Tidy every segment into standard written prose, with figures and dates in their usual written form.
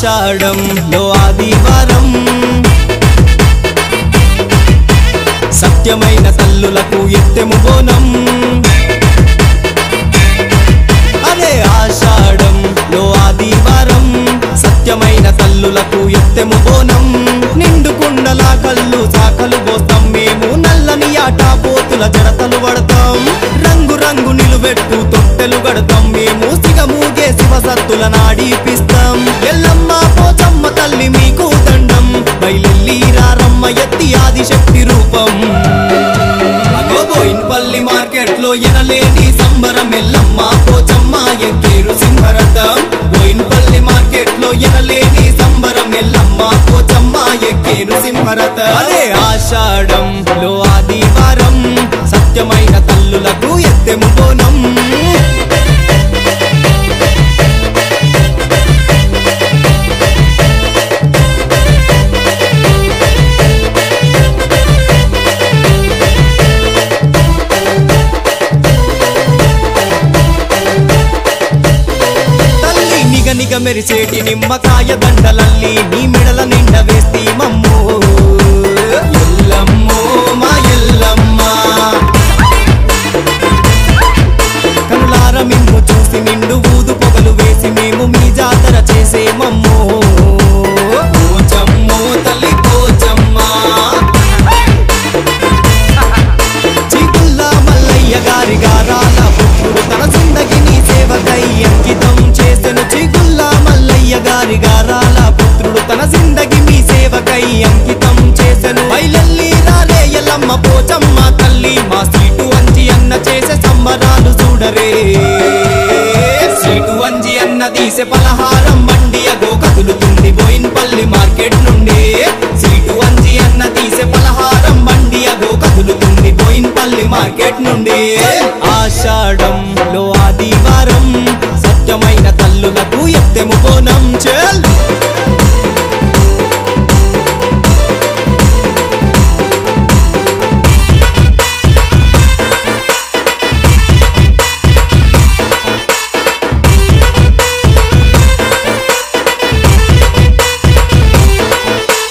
ఆషాఢంలో ఆదివారం సత్యమైన తల్లులకు ఎత్తెము బోనం అదే ఆషాఢంలో ఆదివారం సత్యమైన తల్లులకు ఎత్తెము బోనం నిండు కుండల కళ్ళు చాకలు పోస్తాం మేము నల్లని ఆట పోతుల జడతలు పడతాం రంగు రంగు నిలువెట్టు తొట్టెలు గడతాం మేము సిగమూగే శివసత్తుల నాడిపిస్తాం ఎల్లమ్మ పోచమ్మ తల్లి మీకు దండం బయలెల్లి రారమ్మ ఎత్తి ఆదిశక్తి రూపం బోయిన్పల్లి మార్కెట్ లో ఎనలేని సంబరం ఎల్లమ్మ పోచమ్మ ఎక్కేరు సింహరథం బోయిన్పల్లి మార్కెట్ లో ఎనలేని సంబరం ఎల్లమ్మ పోచమ్మ ఎక్కేరు సింహరథం అదే ఆషాఢంలో ఆదివారం సత్యమైన తల్లులకు ఎత్తెము బోనం నిగ మెరిసేటి నిమ్మకాయ దండలల్లి నీ మెడల నిండ వేస్తి మమ్మో ఎల్లమ్మో మా ఎల్లమ్మ కనులార మిమ్ము చూసి నిండు ఊదు పొగలు వేసి మేము మీ జాతర చేసే మమ్మో పోచమ్మో తల్లి పోచమ్మ చీకుల్లా మల్లయ్య గారి గారాల పుత్రుడు తన జిందగిని సేవకై అంకితం చేసెను గారి గారాల పుత్రుడు తన జిందగి మీ సేవకై అంకితం చేసెను బయలెల్లి రాలే ఎల్లమ్మ పోచమ్మ తల్లి మా సీటు అంజి అన్న చేసే సంబరాలు చూడరే సీటు అంజి అన్న తీసే పలహారం బండి అగో కదులుతుంది బోయిన్పల్లి మార్కెట్ నుండి సీటు అంజి అన్న తీసే పలహారం బండి అగో కదులుతుంది బోయిన్పల్లి మార్కెట్ నుండి ఆషాఢంలో ఆదివారం సత్యమైన తల్లులకు ఎత్తెము బోనం చెల్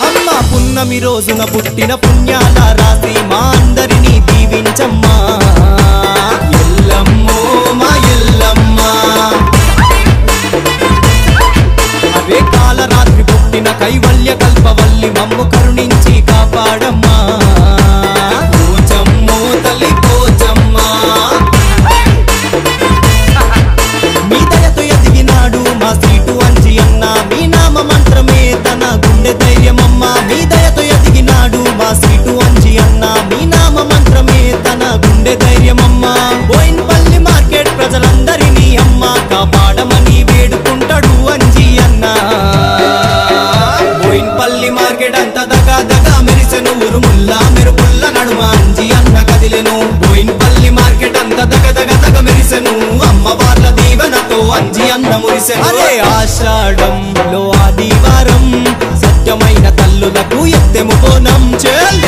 అమ్మ పున్నమి రోజున పుట్టిన పుణ్యాల రాసి మా అందరినీ దీవించమ్మా ఎల్లమ్మో మా ఎల్లమ్మ అవే కాలరాత్రి పుట్టిన కైవల్య కల్పవల్లి మమ్ము కరుణించి కాపాడమ్మా పోచమ్మో తల్లి పోచమ్మ మీ దయతో ఎదిగినాడు మా సీటు అంజి అన్న మీ నామ మంత్రమే తన గుండె ధైర్యమమ్మ మీ దయతో ఎదిగినాడు మా సీటు అంజి అన్న మీ నామ మంత్రమే తన గుండె ధైర్యమమ్మ బోయిన్పల్లి మార్కెట్ ప్రజలందరినీ అమ్మ కాపాడమని వేడుకుంటాడు అంజి అన్న బోయిన్పల్లి మార్కెట్ అంత దగా దగా మెరిసెను ఉరుముల్లా మెరుపుల్ల నడుమ అంజి అన్న కదిలెను బోయిన్పల్లి మార్కెట్ అంత దగ దగ దగ మెరిసెను అమ్మ వాళ్ళ దీవెనతో అంజి అన్న మురిసెను అదే ఆషాఢంలో ఆదివారం సత్యమైన తల్లులకు ఎత్తెము బోనం చెల్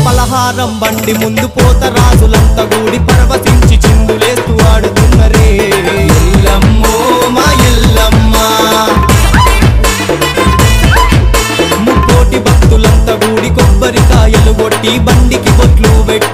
పలహారం బండి ముందు పోత రాజులంతా గూడి పరవశించి చిందులేస్తూ ఆడుతున్నరే ఎల్లమ్మో మా ఎల్లమ్మ ముక్కోటి భక్తులంతా గూడి కొబ్బరికాయలు కొట్టి బండికి బొట్లు పెట్టి